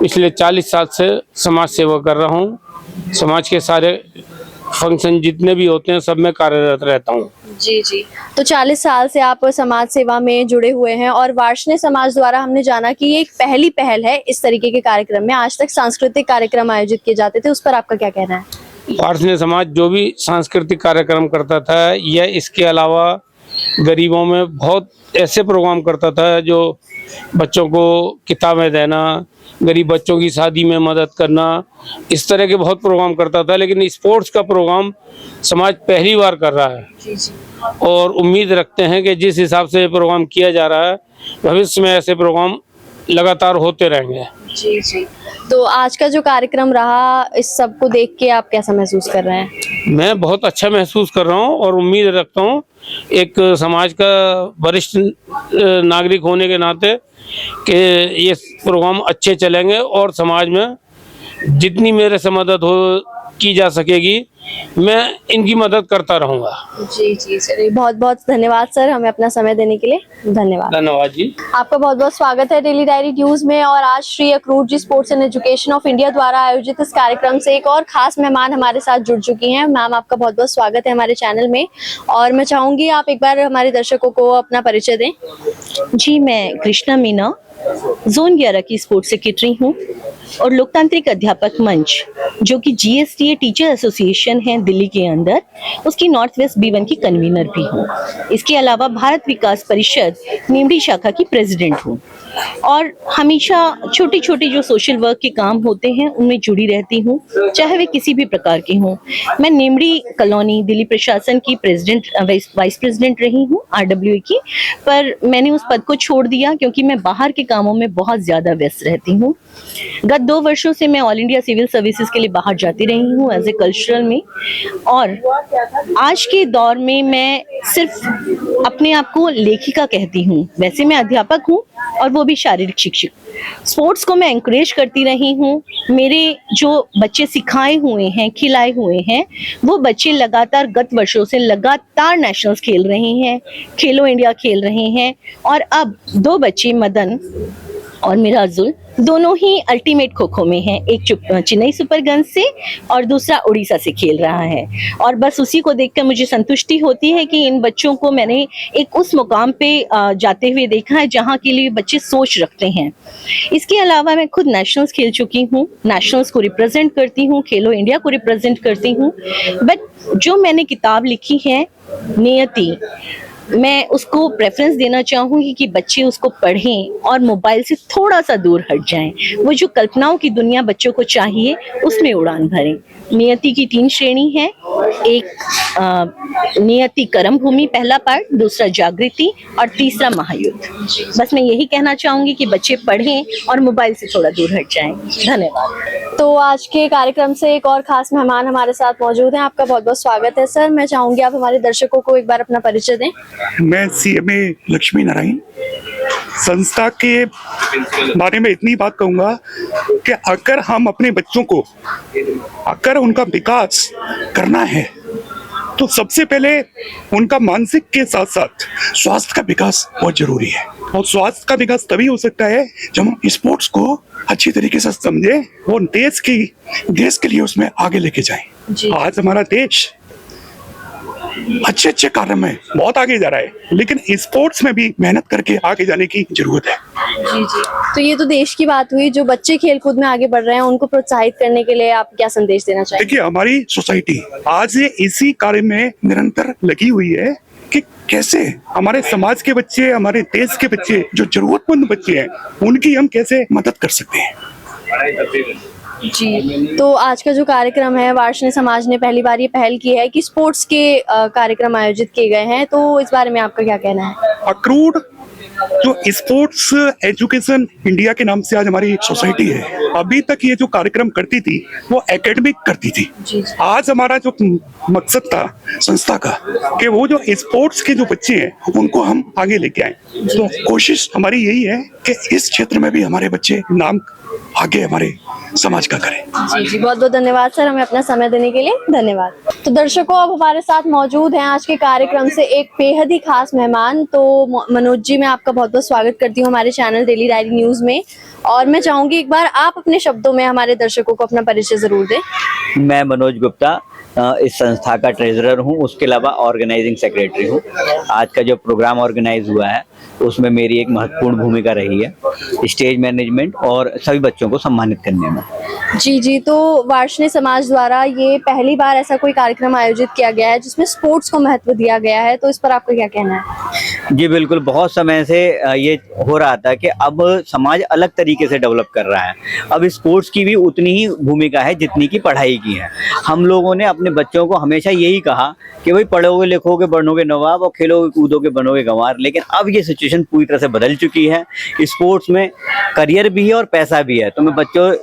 S15: पिछले 40 साल से समाज सेवा कर रहा हूँ। समाज के सारे फंक्शन जितने भी होते हैं सब में कार्यरत रहता हूँ।
S2: जी जी, तो 40 साल से आप समाज सेवा में जुड़े हुए हैं और वार्ष्णेय समाज द्वारा हमने जाना कि ये एक पहली पहल है इस तरीके के कार्यक्रम में। आज तक सांस्कृतिक कार्यक्रम आयोजित किए जाते थे, उस पर आपका क्या कहना है?
S15: वार्ष्णेय समाज जो भी सांस्कृतिक कार्यक्रम करता था या इसके अलावा गरीबों में बहुत ऐसे प्रोग्राम करता था जो बच्चों को किताबें देना, गरीब बच्चों की शादी में मदद करना, इस तरह के बहुत प्रोग्राम करता था। लेकिन स्पोर्ट्स का प्रोग्राम समाज पहली बार कर रहा है और उम्मीद रखते हैं कि जिस हिसाब से प्रोग्राम किया जा रहा है भविष्य में ऐसे प्रोग्राम लगातार होते रहेंगे।
S2: जी जी, तो आज का जो कार्यक्रम रहा इस सब को देख के आप कैसा महसूस कर रहे हैं?
S15: मैं बहुत अच्छा महसूस कर रहा हूँ और उम्मीद रखता हूँ एक समाज का वरिष्ठ नागरिक होने के नाते कि ये प्रोग्राम अच्छे चलेंगे और समाज में जितनी मेरे से मदद हो की जा सकेगी, मैं इनकी मदद करता रहूंगा।
S2: जी जी, चलिए बहुत बहुत धन्यवाद सर, हमें अपना समय देने के लिए धन्यवाद।
S15: धन्यवाद जी।
S2: आपका बहुत बहुत स्वागत है डेली डायरी न्यूज में। और आज Shri Akrur ji sports and education of India द्वारा आयोजित इस कार्यक्रम से एक और खास मेहमान हमारे साथ जुड़ चुकी हैं। मैम, आपका बहुत बहुत स्वागत है हमारे चैनल में, और मैं चाहूंगी आप एक बार हमारे दर्शकों को अपना परिचय दें।
S16: जी, मैं कृष्णा मीना जोन 11 की स्पोर्ट्स सेक्रेटरी हूँ और लोकतांत्रिक अध्यापक मंच जो कि GSTA टीचर एसोसिएशन है दिल्ली के अंदर, उसकी नॉर्थ वेस्ट B1 की कन्वीनर भी हूँ। इसके अलावा भारत विकास परिषद निमडी शाखा की प्रेसिडेंट हूँ और हमेशा छोटी छोटी जो सोशल वर्क के काम होते हैं उनमें जुड़ी रहती हूँ, चाहे वे किसी भी प्रकार के हों। मैं निमडी कॉलोनी दिल्ली प्रशासन की प्रेसिडेंट वाइस प्रेसिडेंट रही हूँ RWA की, पर मैंने उस पद को छोड़ दिया क्योंकि मैं बाहर के कामों में बहुत ज्यादा व्यस्त रहती हूँ। गत 2 वर्षों से मैं ऑल इंडिया सिविल सर्विसेज के लिए बाहर जाती रही हूँ एज ए कल्चरल में, और आज के दौर में मैं सिर्फ अपने आप को लेखिका कहती हूँ। वैसे मैं अध्यापक हूँ और वो भी शारीरिक शिक्षक। स्पोर्ट्स को मैं एनकरेज करती रही हूँ। मेरे जो बच्चे सिखाए हुए हैं, खिलाए हुए हैं, वो बच्चे लगातार गत वर्षों से लगातार नेशनल्स खेल रहे हैं, खेलो इंडिया खेल रहे हैं, और अब 2 बच्चे मदन और मिराजुल दोनों ही अल्टीमेट खो खो में हैं। एक चेन्नई सुपर किंग्स से और दूसरा उड़ीसा से खेल रहा है, और बस उसी को देखकर मुझे संतुष्टि होती है कि इन बच्चों को मैंने एक उस मुकाम पे जाते हुए देखा है जहाँ के लिए बच्चे सोच रखते हैं। इसके अलावा मैं खुद नेशनल्स खेल चुकी हूँ, नेशनल्स को रिप्रेजेंट करती हूँ, खेलो इंडिया को रिप्रेजेंट करती हूँ। बट जो मैंने किताब लिखी है नियति, मैं उसको प्रेफरेंस देना चाहूँगी कि बच्चे उसको पढ़ें और मोबाइल से थोड़ा सा दूर हट जाएं। वो जो कल्पनाओं की दुनिया बच्चों को चाहिए उसमें उड़ान भरें। नियति की 3 श्रेणी है, एक नियति कर्म भूमि पहला पार्ट, दूसरा जागृति और तीसरा महायुद्ध। बस मैं यही कहना चाहूँगी कि बच्चे पढ़ें और मोबाइल से थोड़ा दूर हट जाएं। धन्यवाद।
S2: तो आज के कार्यक्रम से एक और खास मेहमान हमारे साथ मौजूद हैं। आपका बहुत बहुत स्वागत है सर। मैं चाहूंगी आप हमारे दर्शकों को एक बार अपना परिचय दें।
S17: मैं CMA लक्ष्मी नारायण संस्था के बारे में इतनी बात कहूंगा कि अगर हम अपने बच्चों को अगर उनका विकास करना है तो सबसे पहले उनका मानसिक के साथ साथ स्वास्थ्य का विकास बहुत जरूरी है, और स्वास्थ्य का विकास तभी हो सकता है जब हम स्पोर्ट्स को अच्छी तरीके से समझें और देश के लिए उसमें आगे लेके जाएं। आज हमारा देश अच्छे अच्छे कार्य में बहुत आगे जा रहा है, लेकिन स्पोर्ट्स में भी मेहनत करके आगे जाने की जरूरत है।
S2: जी जी, तो ये तो देश की बात हुई। जो बच्चे खेलकूद में आगे बढ़ रहे हैं उनको प्रोत्साहित करने के लिए आप क्या संदेश देना चाहेंगे?
S17: देखिए, हमारी सोसाइटी आज ये इसी कार्य में निरंतर लगी हुई है कि कैसे हमारे समाज के बच्चे, हमारे देश के बच्चे, जो जरूरतमंद बच्चे हैं, उनकी हम कैसे मदद कर सकते हैं।
S2: जी, तो आज का जो कार्यक्रम है, वार्षिक समाज ने पहली बार ये पहल की है कि स्पोर्ट्स के कार्यक्रम आयोजित किए गए हैं, तो इस बारे में आपका क्या कहना है?
S17: अक्रूर जो स्पोर्ट्स एजुकेशन इंडिया के नाम से आज हमारी सोसाइटी है, अभी तक ये जो कार्यक्रम करती थी वो एकेडमिक करती थी। आज हमारा जो मकसद था संस्था का कि वो जो स्पोर्ट्स के जो बच्चे हैं उनको हम आगे लेके आए, तो कोशिश हमारी यही है कि इस क्षेत्र में भी हमारे बच्चे नाम आगे हमारे समाज का करें।
S2: जी जी, बहुत बहुत धन्यवाद सर, हमें अपना समय देने के लिए धन्यवाद। तो दर्शकों, अब हमारे साथ मौजूद हैं आज के कार्यक्रम से एक बेहद ही खास मेहमान। तो मनोज जी, मैं आपका बहुत बहुत स्वागत करती हूँ हमारे चैनल डेली डायरी न्यूज में, और मैं चाहूंगी एक बार आप अपने शब्दों में हमारे दर्शकों को अपना परिचय जरूर दें।
S18: मैं मनोज गुप्ता इस संस्था का ट्रेजरर हूँ, उसके अलावा ऑर्गेनाइजिंग सेक्रेटरी हूँ। आज का जो प्रोग्राम ऑर्गेनाइज हुआ है उसमें मेरी एक महत्वपूर्ण भूमिका रही है स्टेज मैनेजमेंट और सभी बच्चों को सम्मानित करने में।
S2: जी जी, तो वार्षिक समाज द्वारा ये पहली बार ऐसा कोई कार्यक्रम आयोजित किया गया है जिसमें स्पोर्ट्स को महत्व दिया गया है, तो इस पर आपका क्या कहना है?
S18: जी बिल्कुल, बहुत समय से ये हो रहा था कि अब समाज अलग तरीके से डेवलप कर रहा है। अब स्पोर्ट्स की भी उतनी ही भूमिका है जितनी की पढ़ाई की है। हम लोगों ने अपने बच्चों को हमेशा यही कहा कि भाई पढ़ोगे लिखोगे बनोगे नवाब और खेलोगे कूदोगे बनोगे गंवार, लेकिन अब ये सिचुएशन पूरी तरह से बदल चुकी है। स्पोर्ट्स में करियर भी है और पैसा भी है। तो मैं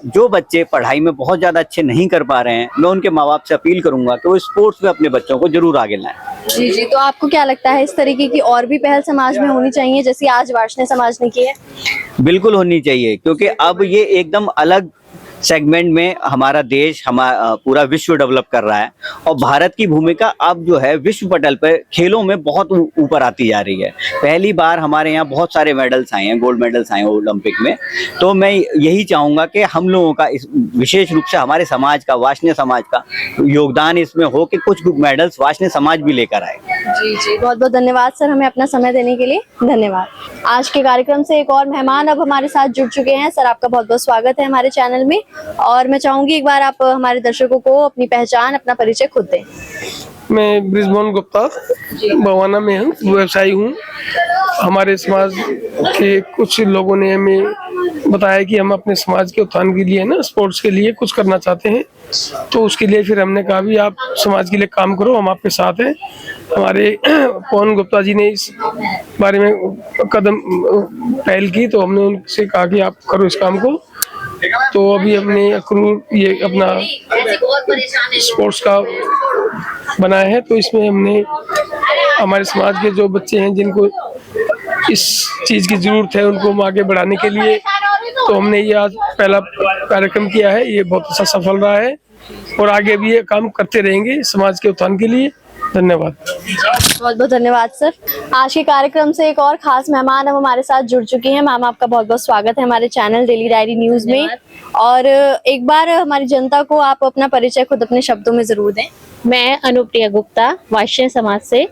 S18: जो बच्चे पढ़ाई में बहुत ज़्यादा अच्छे नहीं कर पा रहे हैं, मैं उनके माँ बाप से अपील करूंगा कि वो स्पोर्ट्स में अपने बच्चों को जरूर आगे लाएं।
S2: जी जी, तो आपको क्या लगता है इस तरीके की और भी पहल समाज में होनी चाहिए जैसी आज वार्षिक समाज ने की है?
S18: बिल्कुल होनी चाहिए, क्योंकि अब ये एकदम अलग सेगमेंट में हमारा देश पूरा विश्व डेवलप कर रहा है और भारत की भूमिका अब जो है विश्व पटल पर खेलों में बहुत ऊपर आती जा रही है। पहली बार हमारे यहाँ बहुत सारे मेडल्स आए हैं, गोल्ड मेडल्स आए हैं ओलंपिक में। तो मैं यही चाहूँगा कि हम लोगों का इस विशेष रूप से हमारे समाज का, वार्ष्णेय समाज का योगदान इसमें हो कि कुछ मेडल्स वार्ष्णेय समाज भी लेकर आए।
S2: जी जी, बहुत बहुत धन्यवाद सर हमें अपना समय देने के लिए। धन्यवाद। आज के कार्यक्रम से एक और मेहमान अब हमारे साथ जुड़ चुके हैं। सर आपका बहुत बहुत स्वागत है हमारे चैनल में और मैं चाहूंगी एक बार आप हमारे दर्शकों को अपनी पहचान, अपना परिचय खुद दें।
S15: मैं ब्रिजमोहन गुप्ता बवाना में हूँ, व्यवसायी हूँ। हमारे समाज के कुछ लोगों ने हमें बताया कि हम अपने समाज के उत्थान के लिए ना स्पोर्ट्स के लिए कुछ करना चाहते हैं, तो उसके लिए फिर हमने कहा भी आप समाज के लिए काम करो, हम आपके साथ हैं। हमारे पवन गुप्ता जी ने इस बारे में कदम पहल की, तो हमने उनसे कहा कि आप करो इस काम को। तो अभी हमने अक्रूर ये अपना स्पोर्ट्स का बनाया है, तो इसमें हमने हमारे समाज के जो बच्चे हैं जिनको इस चीज़ की ज़रूरत है उनको आगे बढ़ाने के लिए, तो हमने ये आज पहला कार्यक्रम किया है। ये बहुत अच्छा सफल रहा है और आगे भी ये काम करते रहेंगे समाज के उत्थान के लिए। धन्यवाद।
S2: बहुत बहुत धन्यवाद सर। आज के कार्यक्रम से एक और खास मेहमान अब हमारे साथ जुड़ चुकी हैं। मैम आपका बहुत बहुत स्वागत है हमारे चैनल डेली डायरी न्यूज में। और एक बार हमारी जनता को आप अपना परिचय खुद अपने शब्दों में जरूर दें।
S16: मैं अनुप्रिया गुप्ता वार्ष्णेय समाज से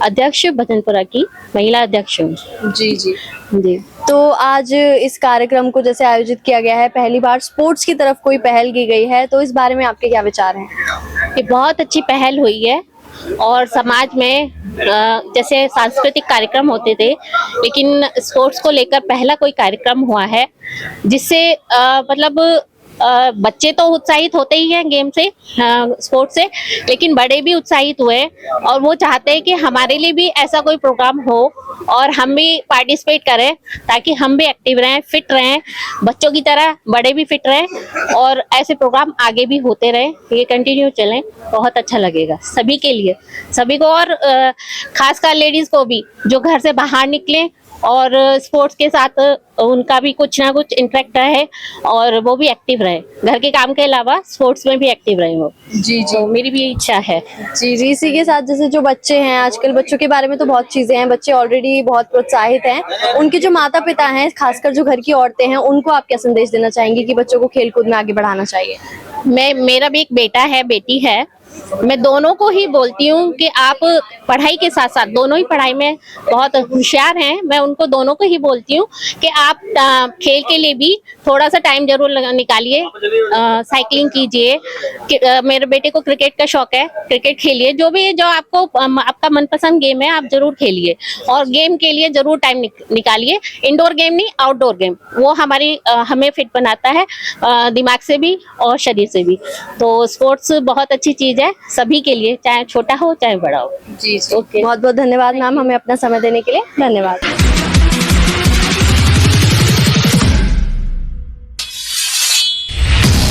S16: अध्यक्ष भजनपुरा की महिला अध्यक्ष हूँ।
S2: जी जी जी। तो आज इस कार्यक्रम को जैसे आयोजित किया गया है, पहली बार स्पोर्ट्स की तरफ कोई पहल की गई है, तो इस बारे में आपके क्या विचार हैं?
S16: ये बहुत अच्छी पहल हुई है और समाज में जैसे सांस्कृतिक कार्यक्रम होते थे, लेकिन स्पोर्ट्स को लेकर पहला कोई कार्यक्रम हुआ है जिससे मतलब बच्चे तो उत्साहित होते ही हैं गेम से, स्पोर्ट्स से, लेकिन बड़े भी उत्साहित हुए और वो चाहते हैं कि हमारे लिए भी ऐसा कोई प्रोग्राम हो और हम भी पार्टिसिपेट करें ताकि हम भी एक्टिव रहें, फिट रहें, बच्चों की तरह बड़े भी फिट रहें और ऐसे प्रोग्राम आगे भी होते रहें, ये कंटिन्यू चलें। बहुत अच्छा लगेगा सभी के लिए, सभी को और खासकर लेडीज को भी जो घर से बाहर निकलें और स्पोर्ट्स के साथ उनका भी कुछ ना कुछ इंटरेक्ट रहे और वो भी एक्टिव रहे, घर के काम के अलावा स्पोर्ट्स में भी एक्टिव रहे वो। जी जी, तो मेरी भी इच्छा है।
S2: जी जी, इसी के साथ जैसे जो बच्चे हैं, आजकल बच्चों के बारे में तो बहुत चीजें हैं, बच्चे ऑलरेडी बहुत प्रोत्साहित हैं, उनके जो माता पिता हैं, खासकर जो घर की औरतें हैं, उनको आप क्या संदेश देना चाहेंगी कि बच्चों को खेलकूद में आगे बढ़ाना चाहिए?
S16: मेरा भी एक बेटा है, बेटी है, मैं दोनों को ही बोलती हूँ कि आप पढ़ाई के साथ साथ, दोनों ही पढ़ाई में बहुत होशियार हैं, मैं उनको दोनों को ही बोलती हूँ कि आप खेल के लिए भी थोड़ा सा टाइम जरूर निकालिए, साइकिलिंग कीजिए। मेरे बेटे को क्रिकेट का शौक है, क्रिकेट खेलिए, जो भी जो आपको आपका मनपसंद गेम है आप जरूर खेलिए और गेम के लिए जरूर टाइम निकालिए। इंडोर गेम नहीं, आउटडोर गेम, वो हमें फिट बनाता है दिमाग से भी और शरीर से भी। तो स्पोर्ट्स बहुत अच्छी चीज है सभी के लिए, चाहे छोटा हो चाहे बड़ा हो।
S2: जी ओके, बहुत बहुत धन्यवाद मैम हमें अपना समय देने के लिए। धन्यवाद।